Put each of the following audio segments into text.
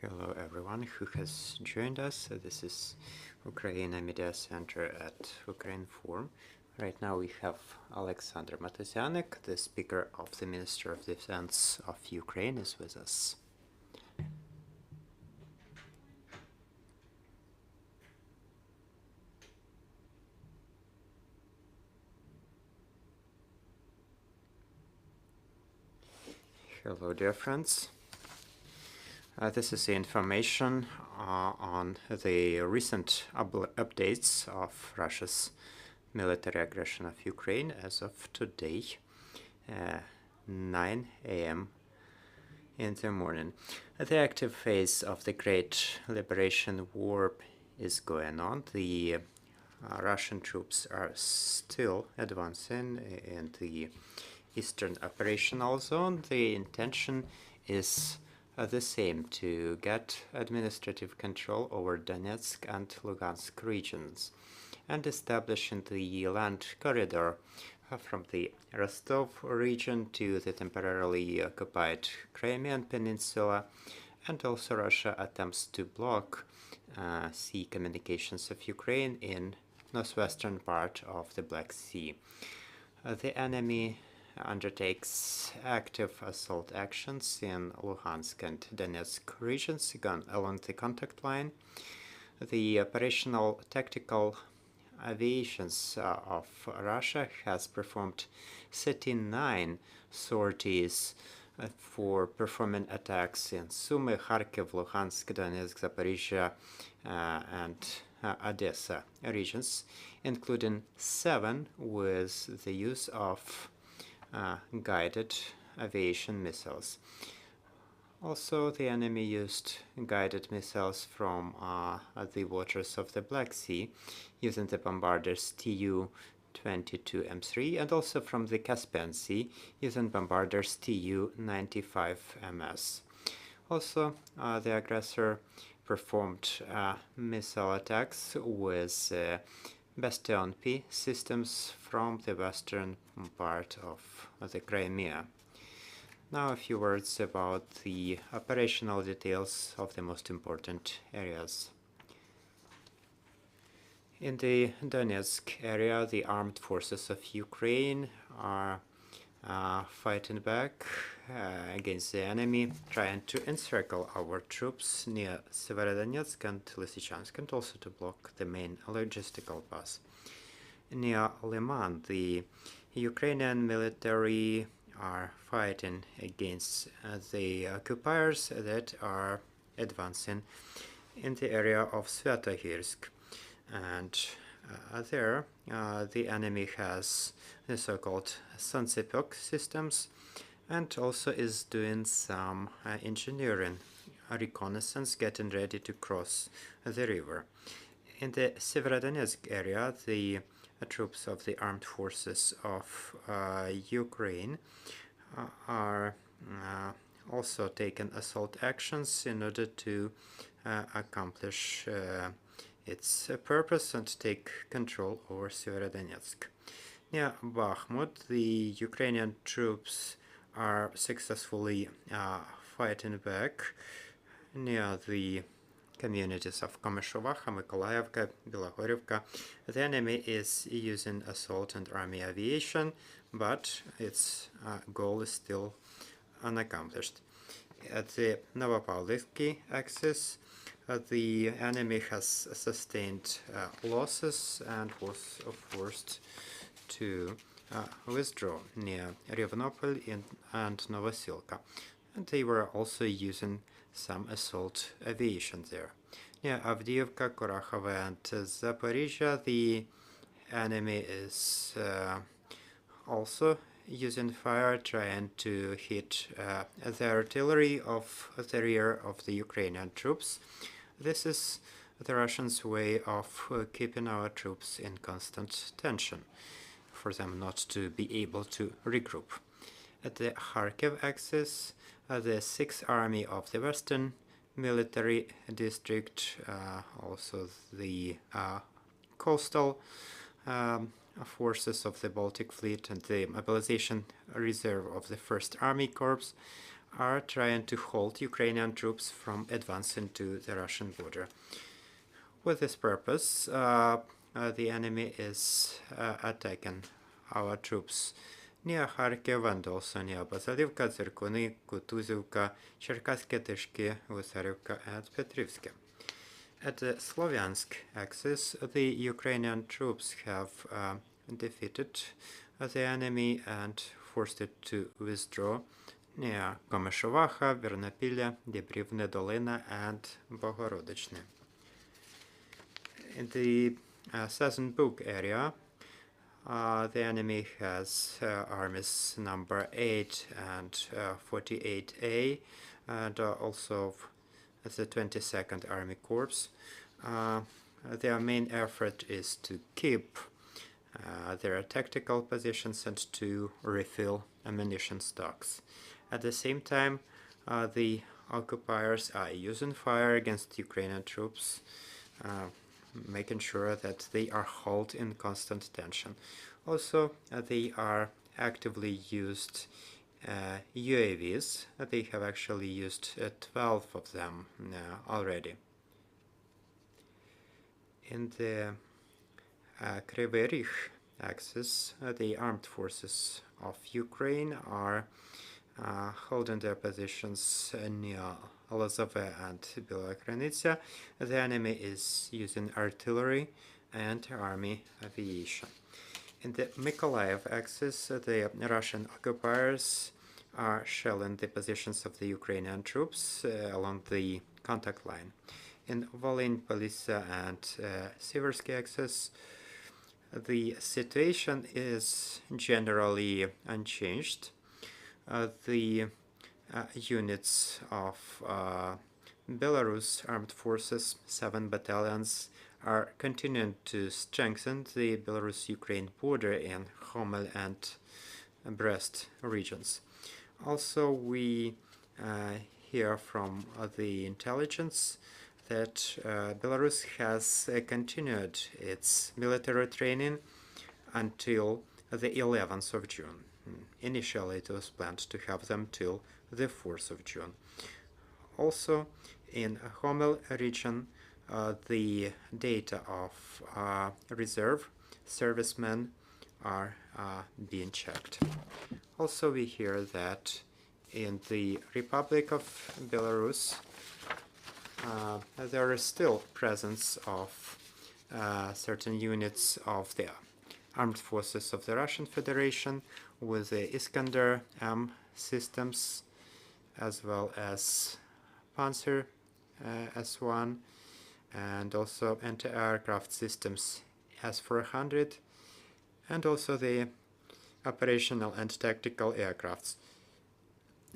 Hello everyone who has joined us. This is Ukraine Media Center at Ukrinform. Right now we have Oleksandr Motuzyanyk, the Speaker of the Minister of Defense of Ukraine, is with us. Hello dear friends. This is the information on the recent updates of Russia's military aggression of Ukraine as of today, 9 a.m. in the morning. The active phase of the Great Liberation War is going on. The Russian troops are still advancing in the Eastern Operational Zone. The intention is the same, to get administrative control over Donetsk and Lugansk regions and establishing the land corridor from the Rostov region to the temporarily occupied Crimean Peninsula, and also Russia attempts to block sea communications of Ukraine in northwestern part of the Black Sea. The enemy undertakes active assault actions in Luhansk and Donetsk regions along the contact line. The operational tactical aviations of Russia has performed 39 sorties for performing attacks in Sumy, Kharkiv, Luhansk, Donetsk, Zaporizhia, and Odessa regions, including 7 with the use of guided aviation missiles. Also, the enemy used guided missiles from the waters of the Black Sea using the bombarders Tu-22M3, and also from the Caspian Sea using bombarders Tu-95MS. Also, the aggressor performed missile attacks with Bastion P systems from the western part of the Crimea. Now a few words about the operational details of the most important areas. In the Donetsk area, the armed forces of Ukraine are fighting back against the enemy, trying to encircle our troops near Severodonetsk and Lysychansk, and also to block the main logistical pass. Near Liman, the Ukrainian military are fighting against the occupiers that are advancing in the area of Svyatogirsk, and there the enemy has the so-called Santsepok systems and also is doing some engineering reconnaissance, getting ready to cross the river. In the Severodonetsk area, the troops of the armed forces of Ukraine are also taking assault actions in order to accomplish its purpose and take control over Severodonetsk. Near Bakhmut, the Ukrainian troops are successfully fighting back near the communities of Kamyshovacha, Mykolaievka, Bilogorivka. The enemy is using assault and army aviation, but its goal is still unaccomplished. At the Novopavlivsky axis, the enemy has sustained losses and was forced to withdraw near Revnopol and Novosilka, and they were also using some assault aviation there. Near Avdiivka, Kurakhove, and Zaporizhia, the enemy is also using fire, trying to hit the artillery of the rear of the Ukrainian troops. This is the Russians' way of keeping our troops in constant tension, for them not to be able to regroup. At the Kharkiv axis, the 6th Army of the Western Military District, also the coastal forces of the Baltic Fleet and the mobilization reserve of the 1st Army Corps are trying to hold Ukrainian troops from advancing to the Russian border. With this purpose, the enemy is attacking our troops near Kharkiv and also near Basalivka, Zirkoni, Kutuzivka, Cherkasske, Tishki, Vysarivka, and Petrivske. At the Slovyansk axis, the Ukrainian troops have defeated the enemy and forced it to withdraw near Komyshovacha, Vernopilya, Debrivne Dolina, and Bogorodichne. In the southern Bug area, the enemy has armies number 8 and 48A, and also the 22nd Army Corps. Their main effort is to keep their tactical positions and to refill ammunition stocks. At the same time, the occupiers are using fire against Ukrainian troops, making sure that they are held in constant tension. Also, they are actively used UAVs. They have actually used 12 of them already. In the Kryvyi Rih axis, the armed forces of Ukraine are holding their positions near Lozove and Belokranitsa. The enemy is using artillery and army aviation. In the Mykolaiv axis, the Russian occupiers are shelling the positions of the Ukrainian troops along the contact line. In Volyn, Polissa, and Siversky axis, the situation is generally unchanged. The units of Belarus armed forces, 7 battalions, are continuing to strengthen the Belarus-Ukraine border in Homel and Brest regions. Also, we hear from the intelligence that Belarus has continued its military training until the 11th of June. Initially, it was planned to have them till the 4th of June. Also, in Homel region, the data of reserve servicemen are being checked. Also, we hear that in the Republic of Belarus, there is still presence of certain units of the armed forces of the Russian Federation with the Iskander M systems, as well as Panzer S-1, and also anti-aircraft systems S-400, and also the operational and tactical aircrafts.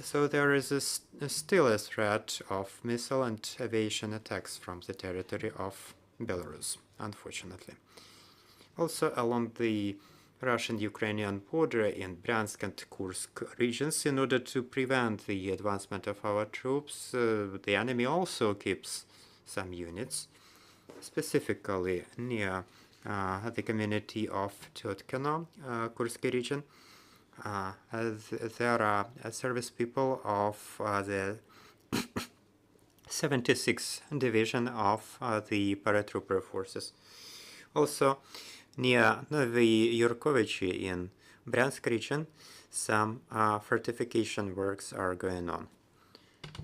So there is still a threat of missile and aviation attacks from the territory of Belarus, unfortunately. Also along the Russian-Ukrainian border in Bryansk and Kursk regions, in order to prevent the advancement of our troops, the enemy also keeps some units, specifically near the community of Tyotkino, Kursk region. There are service people of the 76th Division of the paratrooper forces. Also, near the Yurkovichy in Bryansk region, some fortification works are going on.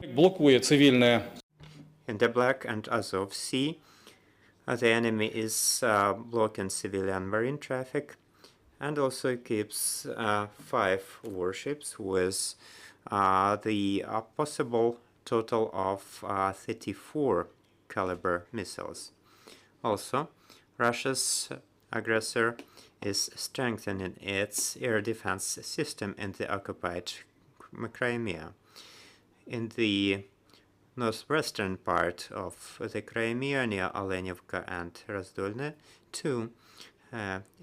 In the Black and Azov Sea, the enemy is blocking civilian marine traffic and also keeps 5 warships with the possible total of 34 caliber missiles. Also, Russia's aggressor is strengthening its air defense system in the occupied Crimea. In the northwestern part of the Crimea, near Olenivka and Razdolne, 2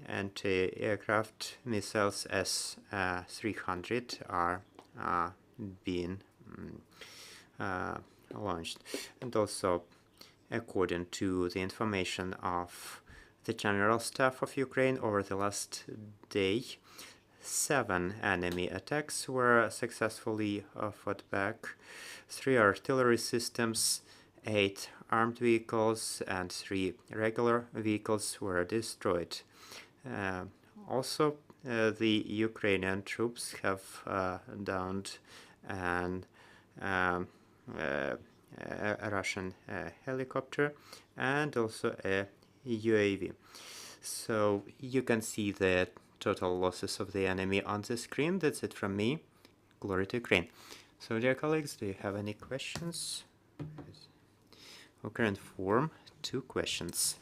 anti-aircraft missiles S-300 are being launched. And also, according to the information of the General Staff of Ukraine, over the last day, 7 enemy attacks were successfully fought back, 3 artillery systems, 8 armed vehicles, and 3 regular vehicles were destroyed. Also, the Ukrainian troops have downed a Russian helicopter and also a UAV. So you can see the total losses of the enemy on the screen. That's it from me. Glory to Ukraine. So, dear colleagues, do you have any questions? Ukrinform, 2 questions.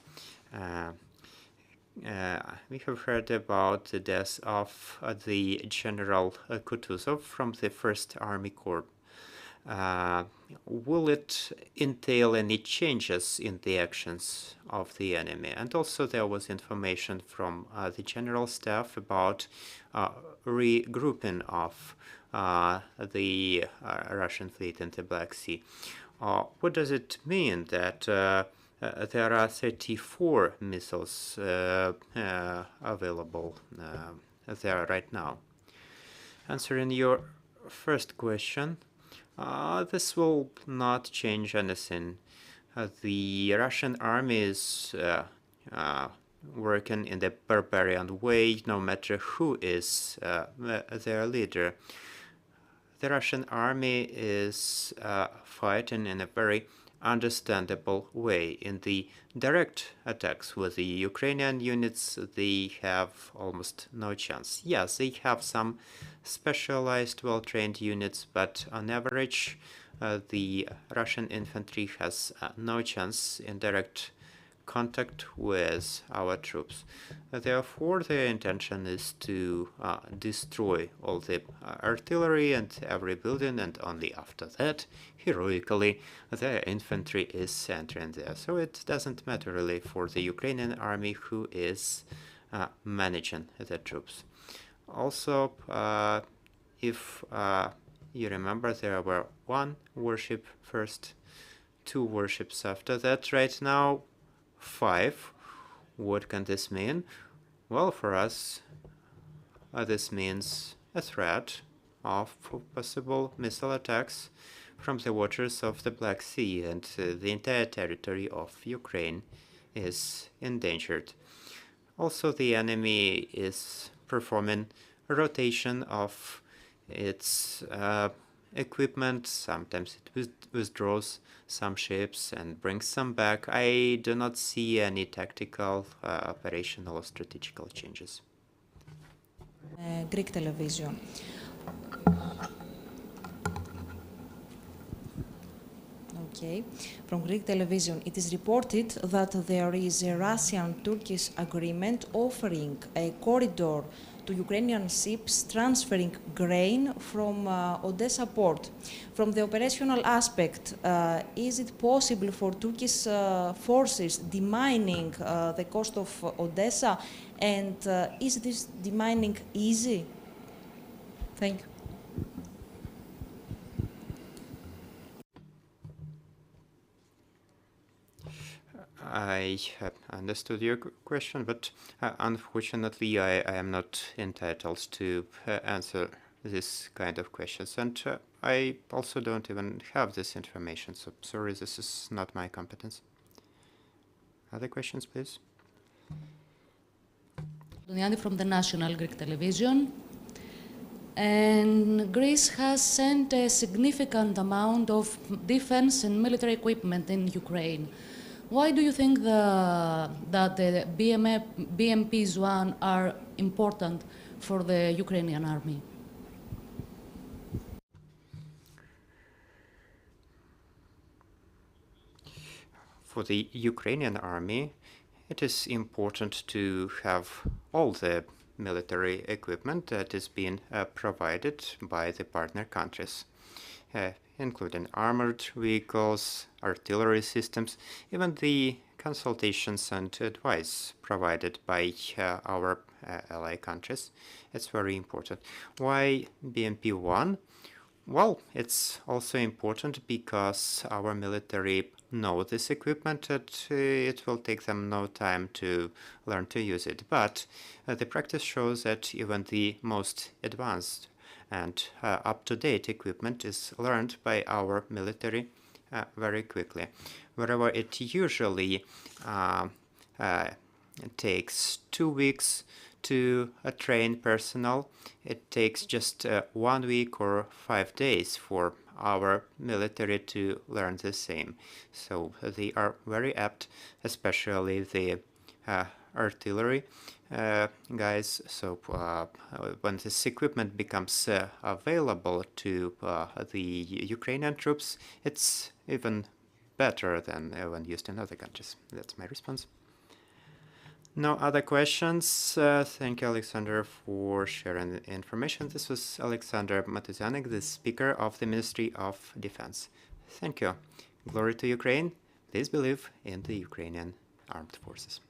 We have heard about the death of the General Kutuzov from the 1st Army Corps. Will it entail any changes in the actions of the enemy? And also there was information from the General Staff about regrouping of the Russian fleet in the Black Sea. What does it mean that there are 34 missiles available there right now? Answering your first question, this will not change anything. The Russian army is working in the barbarian way, no matter who is their leader. The Russian army is fighting in a very understandable way. In the direct attacks with the Ukrainian units, they have almost no chance. Yes, they have some specialized, well-trained units, but on average, the Russian infantry has no chance in direct contact with our troops. Therefore, their intention is to destroy all the artillery and every building, and only after that, heroically, their infantry is entering there. So it doesn't matter really for the Ukrainian army who is managing the troops. Also, if you remember, there were 1 warship first, 2 warships after that. Right now, 5. What can this mean? Well, for us, this means a threat of possible missile attacks from the waters of the Black Sea, and the entire territory of Ukraine is endangered. Also, the enemy is performing a rotation of its equipment. Sometimes it withdraws some ships and brings some back. I do not see any tactical, operational or strategical changes. Greek television. Okay. From Greek television, it is reported that there is a Russian-Turkish agreement offering a corridor to Ukrainian ships transferring grain from Odessa port. From the operational aspect, is it possible for Turkish forces demining the coast of Odessa, and is this demining easy? Thank you. I have understood your question, but unfortunately I am not entitled to answer this kind of questions, and I also don't even have this information, so sorry, this is not my competence. Other questions, please? Motuzyanyk from the national Greek television. And Greece has sent a significant amount of defense and military equipment in Ukraine. Why do you think that the BMPs are important for the Ukrainian army? For the Ukrainian army, it is important to have all the military equipment that is being provided by the partner countries, including armored vehicles, artillery systems, even the consultations and advice provided by our ally countries. It's very important. Why BMP-1? Well, it's also important because our military know this equipment, it will take them no time to learn to use it. But the practice shows that even the most advanced and up-to-date equipment is learned by our military very quickly. Wherever it usually takes 2 weeks to train personnel, it takes just 1 week or 5 days for our military to learn the same. So they are very apt, especially the artillery guys. So when this equipment becomes available to the Ukrainian troops, it's even better than when used in other countries. That's my response. No other questions. Thank you, Oleksandr, for sharing the information. This was Oleksandr Motuzyanyk, the Speaker of the Ministry of Defense. Thank you. Glory to Ukraine. Please believe in the Ukrainian armed forces.